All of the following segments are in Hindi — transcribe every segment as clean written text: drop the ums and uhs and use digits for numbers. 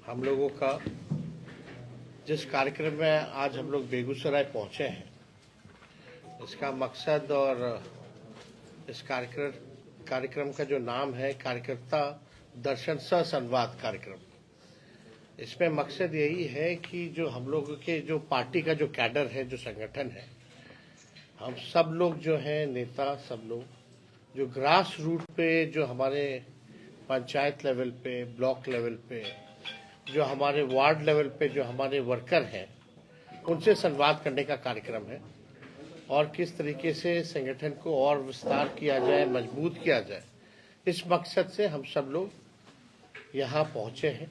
हम लोगों का जिस कार्यक्रम में आज हम लोग बेगूसराय पहुंचे हैं, इसका मकसद और इस कार्यक्रम का जो नाम है कार्यकर्ता दर्शन सह संवाद कार्यक्रम। इसमें मकसद यही है कि जो हम लोगों के जो पार्टी का जो कैडर है, जो संगठन है, हम सब लोग जो हैं नेता, सब लोग जो ग्रास रूट पे, जो हमारे पंचायत लेवल पे, ब्लॉक लेवल पे, जो हमारे वार्ड लेवल पे जो हमारे वर्कर हैं, उनसे संवाद करने का कार्यक्रम है और किस तरीके से संगठन को और विस्तार किया जाए, मजबूत किया जाए, इस मकसद से हम सब लोग यहाँ पहुँचे हैं।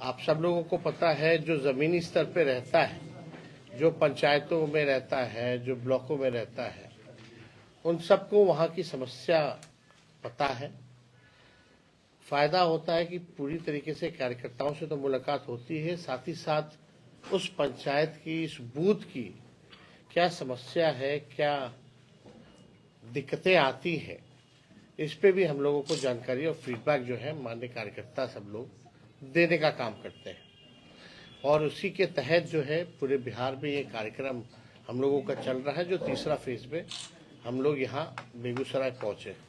आप सब लोगों को पता है, जो ज़मीनी स्तर पे रहता है, जो पंचायतों में रहता है, जो ब्लॉकों में रहता है, उन सबको वहाँ की समस्या पता है। फायदा होता है कि पूरी तरीके से कार्यकर्ताओं से तो मुलाकात होती है, साथ ही साथ उस पंचायत की, इस बूथ की क्या समस्या है, क्या दिक्कतें आती हैं, इस पे भी हम लोगों को जानकारी और फीडबैक जो है माननीय कार्यकर्ता सब लोग देने का काम करते हैं। और उसी के तहत जो है पूरे बिहार में ये कार्यक्रम हम लोगों का चल रहा है। जो तीसरा फेज में हम लोग यहाँ बेगूसराय पहुँचे।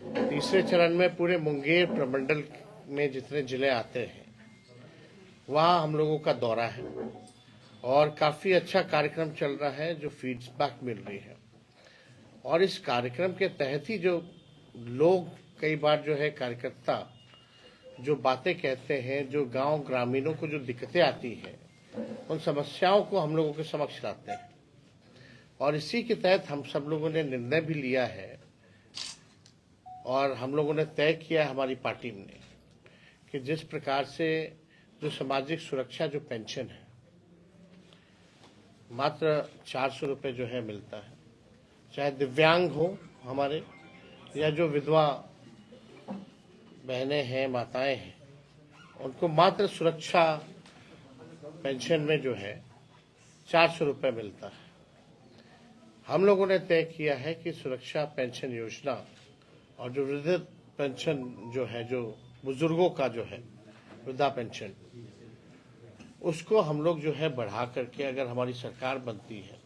तीसरे चरण में पूरे मुंगेर प्रमंडल में जितने जिले आते हैं, वहाँ हम लोगों का दौरा है और काफ़ी अच्छा कार्यक्रम चल रहा है, जो फीडबैक मिल रही है। और इस कार्यक्रम के तहत ही जो लोग कई बार जो है कार्यकर्ता जो बातें कहते हैं, जो गांव ग्रामीणों को जो दिक्कतें आती हैं, उन समस्याओं को हम लोगों के समक्ष लाते हैं। और इसी के तहत हम सब लोगों ने निर्णय भी लिया है और हम लोगों ने तय किया है हमारी पार्टी ने कि जिस प्रकार से जो सामाजिक सुरक्षा जो पेंशन है, मात्र 400 रुपये जो है मिलता है, चाहे दिव्यांग हो हमारे या जो विधवा बहनें हैं, माताएं हैं, उनको मात्र सुरक्षा पेंशन में जो है 400 रुपये मिलता है। हम लोगों ने तय किया है कि सुरक्षा पेंशन योजना और जो वृद्ध पेंशन जो है, जो बुजुर्गों का जो है वृद्धा पेंशन, उसको हम लोग जो है बढ़ा करके, अगर हमारी सरकार बनती है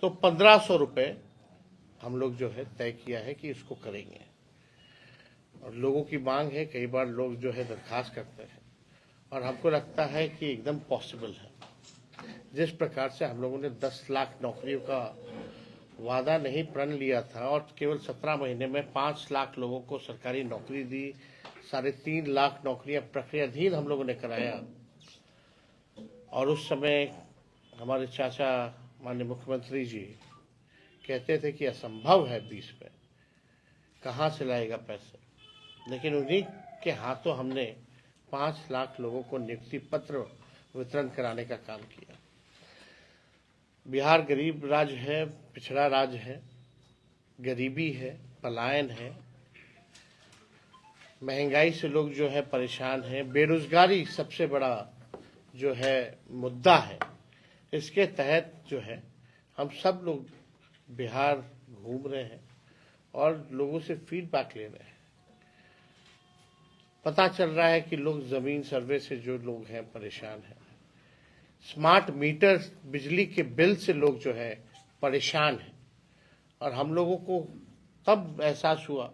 तो 1500 रुपये हम लोग जो है तय किया है कि इसको करेंगे। और लोगों की मांग है, कई बार लोग जो है दरखास्त करते हैं और हमको लगता है कि एकदम पॉसिबल है। जिस प्रकार से हम लोगों ने 10 लाख नौकरियों का वादा नहीं प्रण लिया था और केवल 17 महीने में 5 लाख लोगों को सरकारी नौकरी दी, 3.5 लाख नौकरियां प्रक्रियाधीन हम लोगों ने कराया। और उस समय हमारे चाचा माननीय मुख्यमंत्री जी कहते थे कि असंभव है 20 में, कहाँ से लाएगा पैसे, लेकिन उन्हीं के हाथों हमने 5 लाख लोगों को नियुक्ति पत्र वितरण कराने का काम किया। बिहार गरीब राज्य है, पिछड़ा राज्य है, गरीबी है, पलायन है, महंगाई से लोग जो है परेशान हैं, बेरोजगारी सबसे बड़ा जो है मुद्दा है। इसके तहत जो है हम सब लोग बिहार घूम रहे हैं और लोगों से फीडबैक ले रहे हैं। पता चल रहा है कि लोग जमीन सर्वे से जो लोग हैं परेशान हैं, स्मार्ट मीटर बिजली के बिल से लोग जो है परेशान हैं। और हम लोगों को तब एहसास हुआ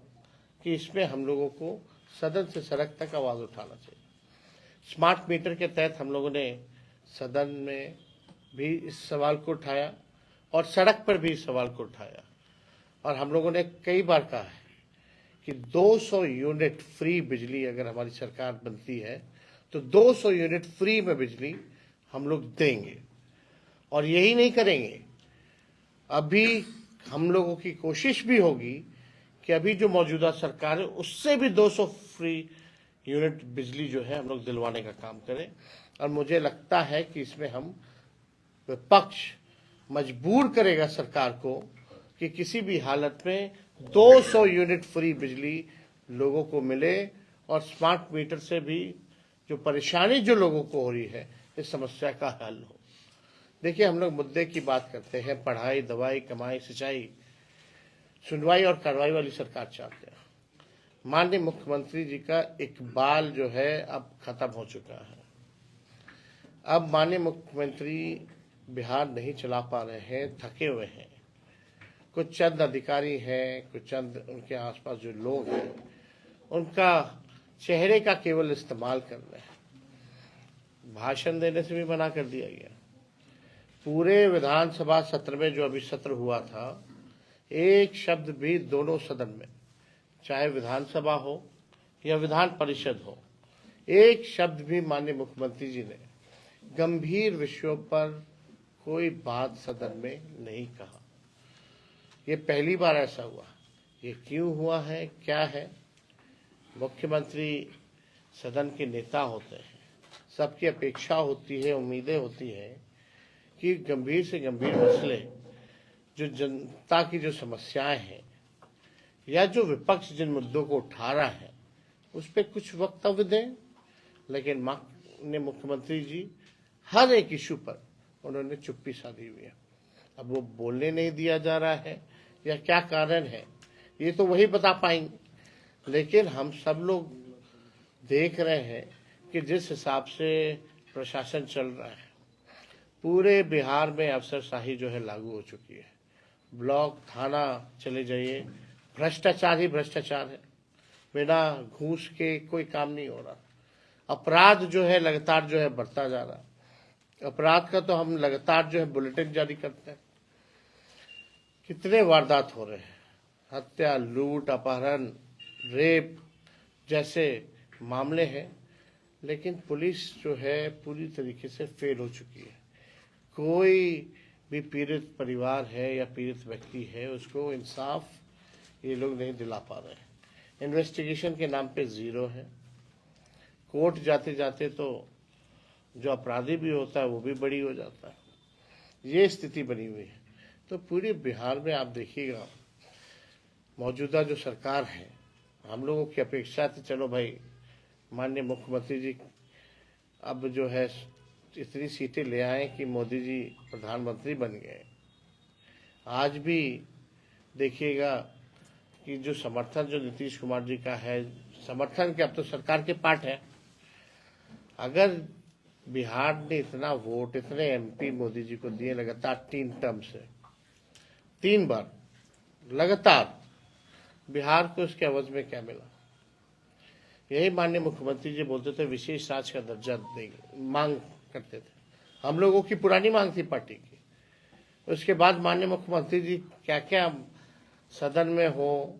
कि इसमें हम लोगों को सदन से सड़क तक आवाज़ उठाना चाहिए। स्मार्ट मीटर के तहत हम लोगों ने सदन में भी इस सवाल को उठाया और सड़क पर भी इस सवाल को उठाया। और हम लोगों ने कई बार कहा है कि 200 यूनिट फ्री बिजली अगर हमारी सरकार बनती है तो 200 यूनिट फ्री में बिजली हम लोग देंगे। और यही नहीं करेंगे, अभी हम लोगों की कोशिश भी होगी कि अभी जो मौजूदा सरकार है उससे भी 200 फ्री यूनिट बिजली जो है हम लोग दिलवाने का काम करें। और मुझे लगता है कि इसमें हम विपक्ष मजबूर करेगा सरकार को कि किसी भी हालत में 200 यूनिट फ्री बिजली लोगों को मिले और स्मार्ट मीटर से भी जो परेशानी जो लोगों को हो रही है, इस समस्या का हल हो। देखिए, हम लोग मुद्दे की बात करते हैं, पढ़ाई, दवाई, कमाई, सिंचाई, सुनवाई और कार्रवाई वाली सरकार चाहते हैं। माननीय मुख्यमंत्री जी का इकबाल जो है अब खत्म हो चुका है। अब माननीय मुख्यमंत्री बिहार नहीं चला पा रहे हैं, थके हुए हैं। कुछ चंद अधिकारी हैं, कुछ चंद उनके आसपास जो लोग हैं, उनका चेहरे का केवल इस्तेमाल कर रहे हैं। भाषण देने से भी मना कर दिया गया। पूरे विधानसभा सत्र में जो अभी सत्र हुआ था, एक शब्द भी दोनों सदन में, चाहे विधानसभा हो या विधान परिषद हो, एक शब्द भी माननीय मुख्यमंत्री जी ने गंभीर विषयों पर कोई बात सदन में नहीं कहा। ये पहली बार ऐसा हुआ। ये क्यों हुआ है, क्या है? मुख्यमंत्री सदन के नेता होते हैं, सबकी अपेक्षा होती है, उम्मीदें होती है कि गंभीर से गंभीर मसले, जो जनता की जो समस्याएं हैं या जो विपक्ष जिन मुद्दों को उठा रहा है, उस पर कुछ वक्तव्य दें। लेकिन माननीय मुख्यमंत्री जी हर एक इशू पर उन्होंने चुप्पी साधी हुई है। अब वो बोलने नहीं दिया जा रहा है या क्या कारण है, ये तो वही बता पाएंगे। लेकिन हम सब लोग देख रहे हैं कि जिस हिसाब से प्रशासन चल रहा है, पूरे बिहार में अफसरशाही जो है लागू हो चुकी है। ब्लॉक थाना चले जाइए, भ्रष्टाचार ही भ्रष्टाचार है। बिना घूस के कोई काम नहीं हो रहा। अपराध जो है लगातार जो है बढ़ता जा रहा है। अपराध का तो हम लगातार जो है बुलेटिन जारी करते हैं। कितने वारदात हो रहे हैं, हत्या, लूट, अपहरण, रेप जैसे मामले हैं, लेकिन पुलिस जो है पूरी तरीके से फेल हो चुकी है। कोई भी पीड़ित परिवार है या पीड़ित व्यक्ति है, उसको इंसाफ ये लोग नहीं दिला पा रहे हैं। इन्वेस्टिगेशन के नाम पे जीरो है। कोर्ट जाते जाते तो जो अपराधी भी होता है वो भी बड़ी हो जाता है। ये स्थिति बनी हुई है। तो पूरे बिहार में आप देखिएगा, मौजूदा जो सरकार है, हम लोगों की अपेक्षा थी चलो भाई माननीय मुख्यमंत्री जी अब जो है इतनी सीटें ले आए कि मोदी जी प्रधानमंत्री बन गए। आज भी देखिएगा कि जो समर्थन जो नीतीश कुमार जी का है, समर्थन के अब तो सरकार के पार्ट है। अगर बिहार ने इतना वोट, इतने एमपी मोदी जी को दिए लगातार 3 टर्म से, 3 बार लगातार, बिहार को इसके एवज में क्या मिला? यही माननीय मुख्यमंत्री जी बोलते थे विशेष राज्य का दर्जा देंगे, मांग करते थे। हम लोगों की पुरानी मांग थी पार्टी की। उसके बाद माननीय मुख्यमंत्री जी क्या क्या सदन में हो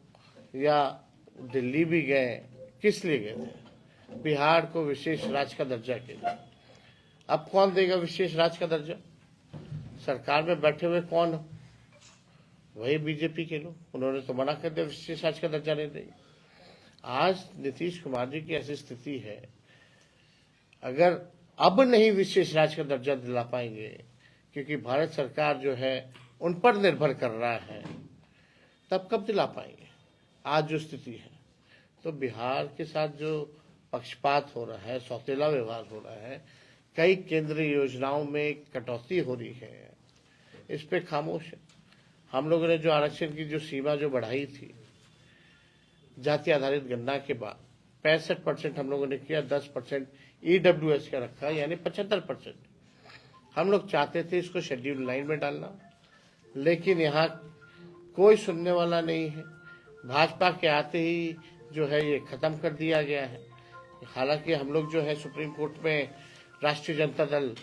या दिल्ली भी गए, किस लिए गए थे? बिहार को विशेष राज्य का दर्जा के लिए। अब कौन देगा विशेष राज्य का दर्जा? सरकार में बैठे हुए कौन हो? वही बीजेपी के लोग। उन्होंने तो मना कर दिया, विशेष राज्य का दर्जा नहीं देंगे। आज नीतीश कुमार जी की ऐसी स्थिति है, अगर अब नहीं विशेष राज्य का दर्जा दिला पाएंगे, क्योंकि भारत सरकार जो है उन पर निर्भर कर रहा है, तब कब दिला पाएंगे? आज जो स्थिति है, तो बिहार के साथ जो पक्षपात हो रहा है, सौतेला व्यवहार हो रहा है, कई केंद्रीय योजनाओं में कटौती हो रही है, इस पे खामोश है। हम लोगों ने जो आरक्षण की जो सीमा जो बढ़ाई थी जाति आधारित गणना के बाद 65% हम लोगों ने किया, 10% EWS का रखा, यानी 75%। हम लोग चाहते थे इसको शेड्यूल 9 में डालना, लेकिन यहाँ कोई सुनने वाला नहीं है। भाजपा के आते ही जो है ये खत्म कर दिया गया है। हालांकि हम लोग जो है सुप्रीम कोर्ट में राष्ट्रीय जनता दल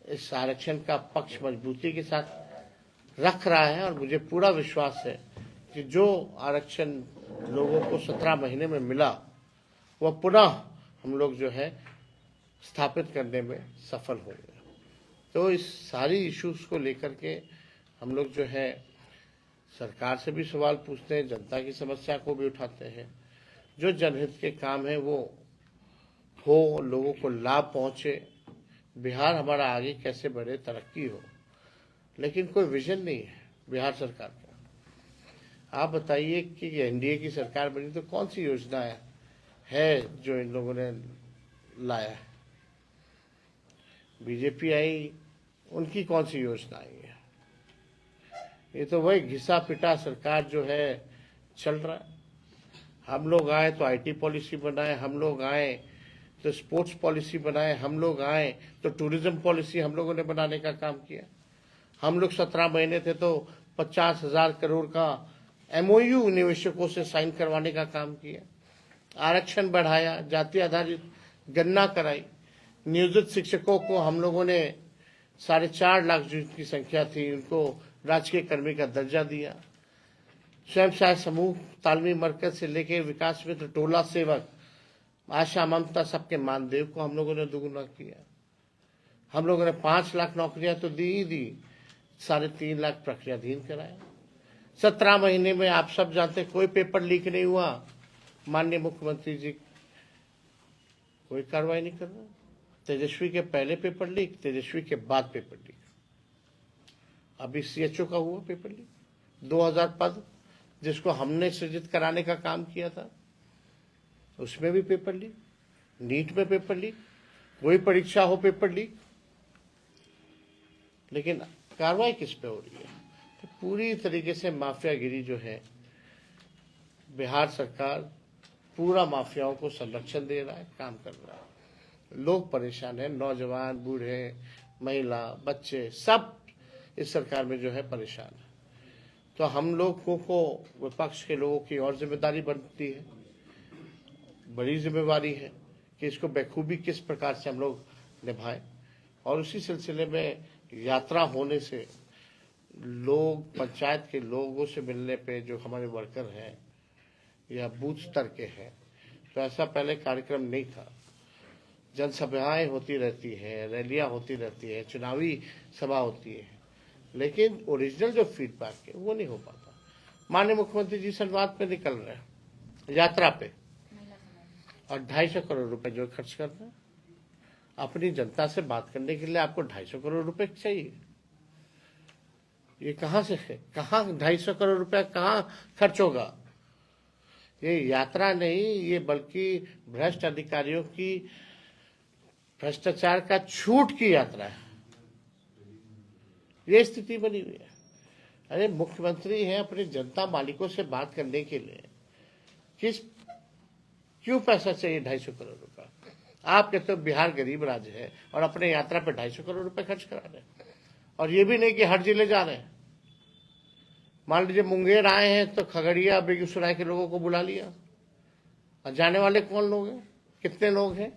इस आरक्षण का पक्ष मजबूती के साथ रख रहा है, और मुझे पूरा विश्वास है कि जो आरक्षण लोगों को 17 महीने में मिला, वह पुनः हम लोग जो है स्थापित करने में सफल होंगे। तो इस सारी इश्यूज को लेकर के हम लोग जो है सरकार से भी सवाल पूछते हैं, जनता की समस्या को भी उठाते हैं। जो जनहित के काम है वो हो, लोगों को लाभ पहुंचे, बिहार हमारा आगे कैसे बढ़े, तरक्की हो। लेकिन कोई विजन नहीं है बिहार सरकार का। आप बताइए कि एनडीए की सरकार बनी तो कौन सी योजना है जो इन लोगों ने लाया है? बीजेपी आई, उनकी कौन सी योजना आई है? ये तो वही घिसा पिटा सरकार जो है चल रहा है। हम लोग आए तो आईटी पॉलिसी बनाए, हम लोग आए तो स्पोर्ट्स पॉलिसी बनाए, हम लोग आए तो टूरिज्म पॉलिसी हम लोगों ने बनाने का काम किया। हम लोग 17 महीने थे तो 50,000 करोड़ का एमओयू निवेशकों से साइन करवाने का काम किया, आरक्षण बढ़ाया, जाति आधारित गणना कराई, नियोजित शिक्षकों को हम लोगों ने 4.5 लाख जिनकी संख्या थी उनको राजकीय कर्मी का दर्जा दिया। स्वयं सहायता समूह, तालमी मरकज से लेकर विकास मित्र, टोला सेवक, आशा, ममता, सबके मानदेव को हम लोगों ने दुगुना किया। हम लोगों ने 5 लाख नौकरियां तो दी ही दी, 3.5 लाख प्रक्रियाधीन कराया। 17 महीने में आप सब जानते कोई पेपर लीक नहीं हुआ। माननीय मुख्यमंत्री जी कोई कार्रवाई नहीं कर रहा। तेजस्वी के पहले पेपर लीक, तेजस्वी के बाद पेपर लीक, अभी सीएचओ का हुआ पेपर लीक। 2000 पद जिसको हमने सृजित कराने का काम किया था उसमें भी पेपर लीक, नीट में पेपर लीक, कोई परीक्षा हो पेपर लीक, लेकिन कार्रवाई किस पे हो रही है? तो पूरी तरीके से माफियागिरी जो है, बिहार सरकार पूरा माफियाओं को संरक्षण दे रहा है, काम कर रहा है। लोग परेशान हैं, नौजवान, बूढ़े, महिला, बच्चे सब इस सरकार में जो है परेशान है। तो हम लोगों को, विपक्ष के लोगों की और जिम्मेदारी बनती है, बड़ी जिम्मेवारी है कि इसको बखूबी किस प्रकार से हम लोग निभाएं। और उसी सिलसिले में यात्रा होने से लोग, पंचायत के लोगों से मिलने पे जो हमारे वर्कर हैं या बूथ स्तर के हैं, तो ऐसा पहले कार्यक्रम नहीं था। जनसभाएं होती रहती हैं, रैलियां होती रहती है, चुनावी सभा होती है, लेकिन ओरिजिनल जो फीडबैक है वो नहीं हो पाता। माननीय मुख्यमंत्री जी संवाद पे निकल रहे हैं, यात्रा पे, और 250 करोड़ रुपए जो खर्च कर रहे हैं अपनी जनता से बात करने के लिए, आपको 250 करोड़ रुपए चाहिए। ये कहां से है? कहां 250 करोड़ रुपया कहां खर्च होगा? ये यात्रा नहीं, ये बल्कि भ्रष्ट अधिकारियों की, भ्रष्टाचार का छूट की यात्रा है। ये स्थिति बनी हुई है। अरे मुख्यमंत्री हैं, अपनी जनता मालिकों से बात करने के लिए क्यों पैसा चाहिए 250 करोड़ रुपया? आप कहते हो बिहार गरीब राज्य है और अपने यात्रा पे 250 करोड़ रुपए खर्च करा रहे हैं। और ये भी नहीं कि हर जिले जा रहे हैं। मान लीजिए मुंगेर आए हैं तो खगड़िया, बेगूसराय के लोगों को बुला लिया, और जाने वाले कौन लोग हैं, कितने लोग हैं?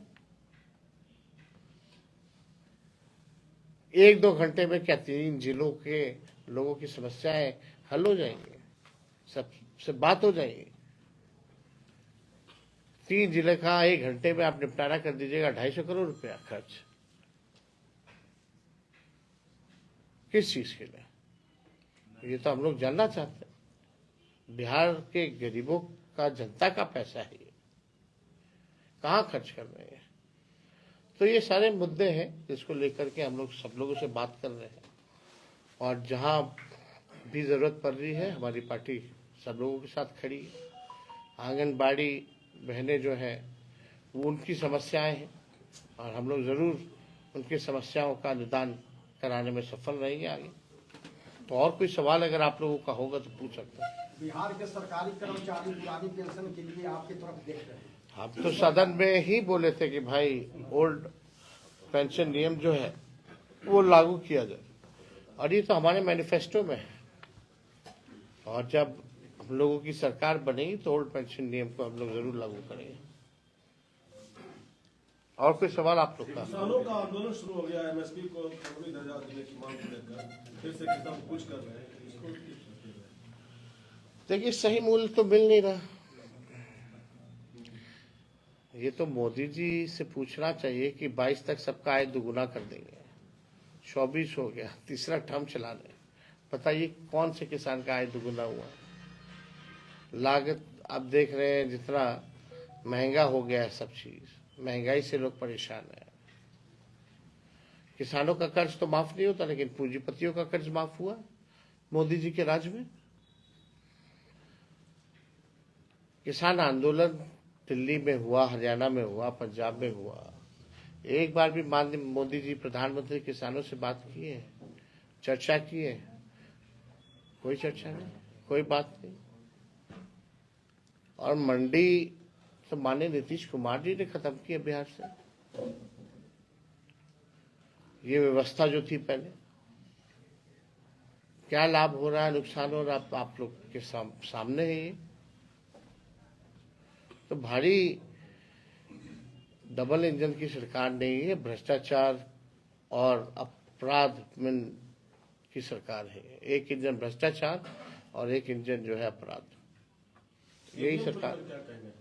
1-2 घंटे में क्या 3 जिलों के लोगों की समस्याएं हल हो जाएंगी? सबसे बात हो जाएगी। 3 जिले का 1 घंटे में आप निपटारा कर दीजिएगा, 250 करोड़ रुपया खर्च किस चीज के लिए? ये तो हम लोग जानना चाहते हैं। बिहार के गरीबों का, जनता का पैसा है, ये कहाँ खर्च कर रहे हैं? तो ये सारे मुद्दे हैं जिसको लेकर के हम लोग सब लोगों से बात कर रहे हैं, और जहां भी जरूरत पड़ रही है हमारी पार्टी सब लोगों के साथ खड़ी है। आंगनबाड़ी बहनें जो हैं वो उनकी समस्याएं हैं, और हम लोग जरूर उनकी समस्याओं का निदान कराने में सफल रहेंगे आगे। तो और कोई सवाल अगर आप लोगों का होगा तो पूछ सकते हैं। बिहार के सरकारी कर्मचारी पुरानी पेंशन के लिए आपकी तरफ देख रहे हैं। हम तो सदन में ही बोले थे कि भाई ओल्ड पेंशन नियम जो है वो लागू किया जाए, और ये तो हमारे मैनिफेस्टो में है। और जब हम लोगों की सरकार बनेगी तो ओल्ड पेंशन नियम को हम लोग जरूर लागू करेंगे। और कोई सवाल आप लोग का? किसानों का आंदोलन शुरू हो गया, एमएसपी को कानूनी दर्जा देने की मांग को लेकर फिर से किसान कुछ कर रहे हैं, इसको देखिए सही मूल्य तो मिल नहीं रहा। ये तो मोदी जी से पूछना चाहिए कि 22 तक सबका आय दुगुना कर देंगे, 24 हो गया, तीसरा टर्म चला रहे। बताइए कौन से किसान का आय दुगुना हुआ? लागत आप देख रहे हैं, जितना महंगा हो गया है सब चीज, महंगाई से लोग परेशान हैं। किसानों का कर्ज तो माफ नहीं होता, लेकिन पूंजीपतियों का कर्ज माफ हुआ मोदी जी के राज में। किसान आंदोलन दिल्ली में हुआ, हरियाणा में हुआ, पंजाब में हुआ। एक बार भी माननीय मोदी जी प्रधानमंत्री किसानों से बात किए, चर्चा किए? कोई चर्चा नहीं, कोई बात नहीं। और मंडी तो माननीय नीतीश कुमार जी ने खत्म किया बिहार से। ये व्यवस्था जो थी पहले, क्या लाभ हो रहा है, नुकसान हो रहा है, आप लोग के सामने है। ये तो भारी डबल इंजन की सरकार नहीं है, भ्रष्टाचार और अपराध में की सरकार है। एक इंजन भ्रष्टाचार और एक इंजन जो है अपराध, यही सरकार। क्या कहना है?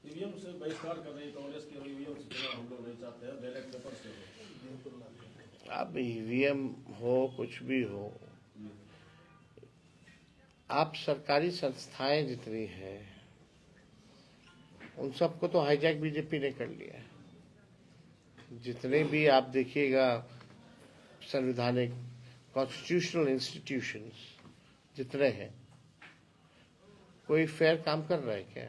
ईवीएम से बहिष्कार कर रही है कांग्रेस की, ईवीएम से चुनाव हम लोग नहीं चाहते हैं, बैलेट पेपर से हो। अब ईवीएम हो कुछ भी हो, आप सरकारी संस्थाएं जितनी हैं उन सबको तो हाईजैक बीजेपी ने कर लिया है। जितने भी आप देखिएगा संवैधानिक कॉन्स्टिट्यूशनल इंस्टीट्यूशंस जितने हैं, कोई फेयर काम कर रहा है क्या?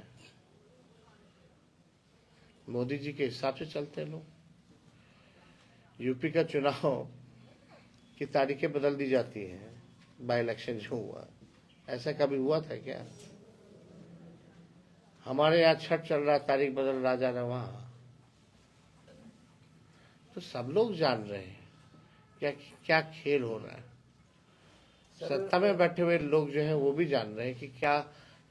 मोदी जी के हिसाब से चलते हैं लोग। यूपी का चुनाव की तारीखें बदल दी जाती हैं, बाई इलेक्शन जो हुआ, ऐसा कभी हुआ था क्या? हमारे यहाँ छठ चल रहा, तारीख बदल रहा, जाना वहां। तो सब लोग जान रहे हैं क्या क्या खेल हो रहा है। सत्ता में बैठे हुए लोग जो हैं वो भी जान रहे हैं कि क्या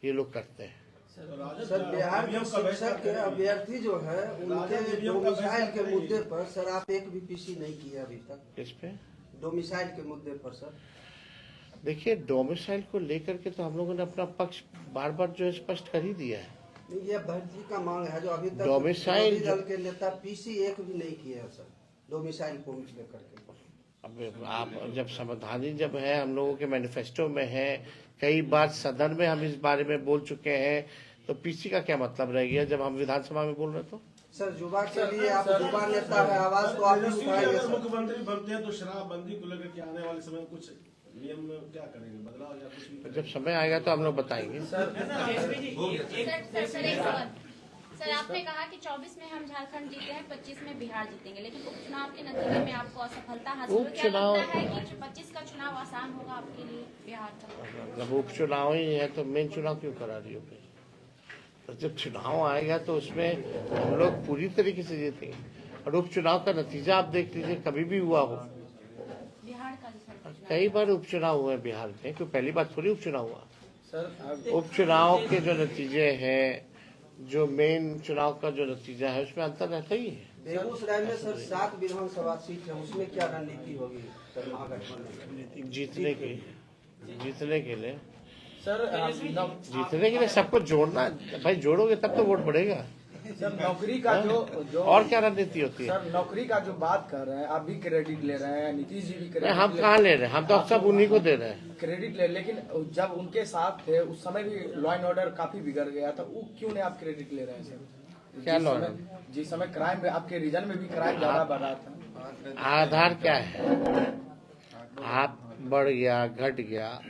ये लोग करते हैं। सर बिहार के शिक्षक के अभ्यर्थी जो है उनके डोमिसाइल के मुद्दे पर सर आप एक भी पीसी नहीं किया अभी तक। किस पे? डोमिसाइल के मुद्दे पर सर। देखिए, डोमिसाइल को लेकर के तो हम लोगों ने अपना पक्ष बार बार जो है स्पष्ट कर ही दिया है। ये भर्ती का मांग है जो अभी तक डोमिसाइल विरोधी दल के नेता पीसी एक भी नहीं किए हैं सर, डोमिसाइल को लेकर के। अब आप जब संवैधानिक जब है, हम लोगों के मैनिफेस्टो में है, कई बार सदन में हम इस बारे में बोल चुके हैं, तो पीसी का क्या मतलब रह गया जब हम विधानसभा में बोल रहे तो? सर युवा के लिए आप युवा नेता है, आवाज तो आप भी उठाएंगे अगर सर। मुख्यमंत्री बनते हैं तो शराबबंदी को लेकर के आने वाले समय में कुछ नियम में क्या करेंगे, बदलाव या कुछ भी? जब समय आएगा तो हम लोग बताएंगे। सर आपने कहा कि 24 में हम झारखंड जीते हैं, 25 में बिहार जीतेंगे, लेकिन उपचुनाव के नतीजे में आपको असफलता हासिल हुई। क्या लगता है कि 25 का चुनाव आसान होगा आपके लिए बिहार का? जब उपचुनाव ही है तो मेन चुनाव क्यों करा रही हो? तो जब चुनाव आएगा तो उसमें हम लोग पूरी तरीके से जीतेंगे। और उपचुनाव का नतीजा आप देख लीजिए, कभी भी हुआ हो बिहार का कई बार उपचुनाव हुए बिहार में, क्यों पहली बार थोड़ी उपचुनाव हुआ। उपचुनाव के जो नतीजे हैं, जो मेन चुनाव का जो नतीजा है, उसमें अंतर रहता ही है। बेगूसराय में सर 7 विधानसभा सीट है, उसमें क्या रणनीति होगी सर महागठबंधन जीतने के लिए? सर जीतने के लिए सबको जोड़ना भाई, जोड़ोगे तब तो वोट बढ़ेगा। सर नौकरी का जो और क्या रणनीति होती है? सर नौकरी का जो बात कर रहे हैं, आप भी क्रेडिट ले रहे हैं, नीतीश जी भी क्रेडिट हम कहाँ ले रहे हैं, हम तो सब उन्हीं को दे रहे हैं क्रेडिट ले। लेकिन जब उनके साथ थे उस समय भी लॉ एंड ऑर्डर काफी बिगड़ गया था, वो क्यों नहीं आप क्रेडिट ले रहे हैं सर? क्या लॉ? जिस समय क्राइम आपके रीजन में भी क्राइम ज्यादा बढ़ रहा था। आधार क्या है? आप बढ़ गया, घट गया।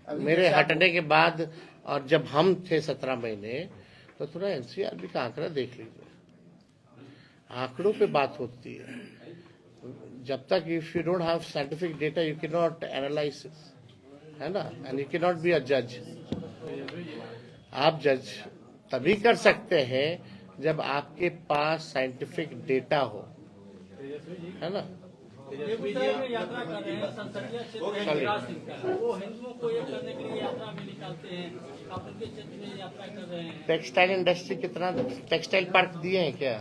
मेरे हटने के बाद और जब हम थे 17 महीने, तो थोड़ा एनसीआरबी का आंकड़ा देख लीजिए। आंकड़ों पे बात होती है। जब तक if you don't have scientific data you can not analyse, है ना, and you can not be a जज। आप जज तभी कर सकते हैं जब आपके पास साइंटिफिक डेटा हो, है ना। यात्रा कर रहे हैं, संसदीय क्षेत्र विकास का, वो हिंदुओं को एक करने के लिए यात्रा में निकालते हैं, आप उनके क्षेत्र में यात्रा कर रहे हैं। टेक्सटाइल इंडस्ट्री कितना टेक्सटाइल पार्क दिए हैं क्या?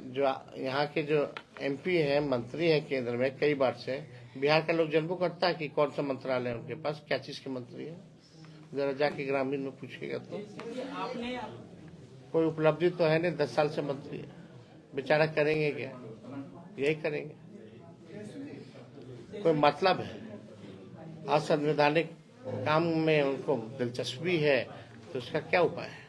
जो यहाँ के जो एमपी हैं, मंत्री हैं केंद्र में कई बार से, बिहार का लोग जन्म करता है कि कौन सा मंत्रालय है उनके पास, क्या चीज के मंत्री है? जरा जाके ग्रामीण में पूछिएगा तो आपने कोई उपलब्धि तो है नहीं, 10 साल से मंत्री है, बेचारा करेंगे क्या? यही करेंगे। कोई मतलब है? असंवैधानिक काम में उनको दिलचस्पी है तो उसका क्या उपाय है?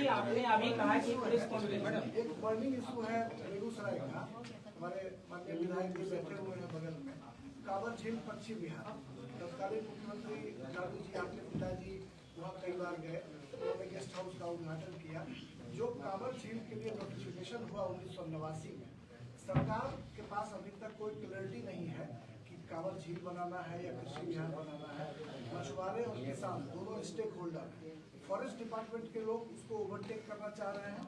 आपने अभी कहा कि पुलिस कॉन्फ्रेंस एक बर्निंग इशू है बेगूसराय का, हमारे माननीय विधायक भी बैठे हुए हैं बगल में, कांवर झील पश्चिम बिहार। तत्कालीन मुख्यमंत्री लालू जी, आपके पिताजी वहाँ कई बार गए, उन्होंने गेस्ट हाउस का उद्घाटन किया। जो कांवर झील के लिए नोटिफिकेशन हुआ 1989 में, सरकार के पास अभी तक कोई क्लैरिटी नहीं है कि कांवर झील बनाना है या कृषि विहार बनाना है। मछुआरे और किसान दोनों स्टेक होल्डर हैं। फॉरेस्ट डिपार्टमेंट के लोग उसको ओवरटेक करना चाह रहे हैं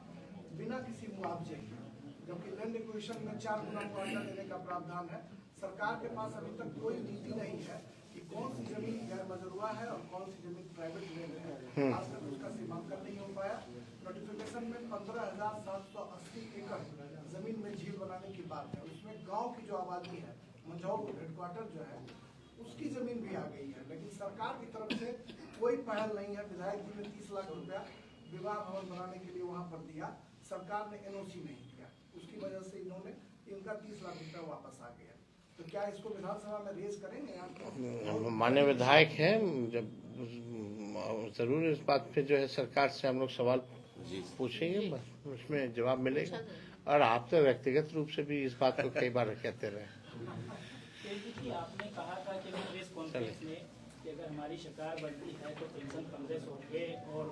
बिना किसी मुआवजे के, जबकि लैंड एक्विजिशन में 4 गुना मुआवजा देने का प्रावधान है। सरकार के पास अभी तक कोई नीति नहीं है कि कौन सी जमीन गैर मजरूआ है और कौन सी जमीन प्राइवेट लैंड है। आज तक उसका सीमांकन नहीं हो पाया। नोटिफिकेशन में 15,780 एकड़ जमीन में झील बनाने की बात है। उसमें गांव की जो आबादी है, मंझौल हेडक्वार्टर जो है, उसकी जमीन भी आ गई है, लेकिन सरकार की तरफ से कोई पहल नहीं है। विधायक जी ने 30 लाख रुपया विवाह भवन बनाने के लिए वहां पर दिया, सरकार ने एनओसी नहीं दिया, उसकी वजह से इनका 30 लाख रुपया वापस आ गया। तो क्या इसको विधानसभा में रेज करेंगे आप? माननीय विधायक हैं, जब जरूर इस बात पे जो है सरकार से हम लोग सवाल पूछेंगे, बस उसमें जवाब मिलेगा। और आप तो व्यक्तिगत रूप से भी इस बात को कई बार कहते रहे। आपने कहा था कि प्रेस कॉन्फ्रेंस में कि अगर हमारी सरकार बनती है तो पेंशन 1500 होंगे और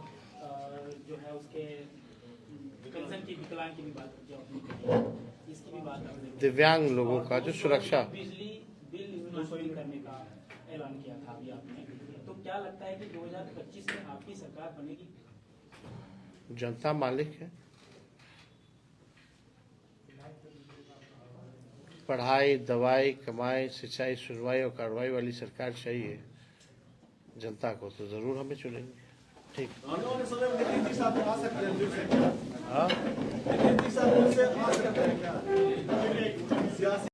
जो है उसके पेंशन की विकलांग की भी बात की, इसकी भी बात आपने, दिव्यांग लोगों का जो सुरक्षा, बिजली बिल इंक्लूसिव करने का ऐलान किया था अभी आपने, तो क्या लगता है कि 2025 में आपकी सरकार बनेगी? जनता मालिक है। पढ़ाई, दवाई, कमाई, सिंचाई, सुनवाई और कार्रवाई वाली सरकार चाहिए जनता को, तो जरूर हमें चुनेंगे। ठीक। आने वाले समय में नीतीश जी साहब आ सकते हैं फिर से? हाँ, नीतीश जी साहब फिर से आ सकते हैं क्या? सियासी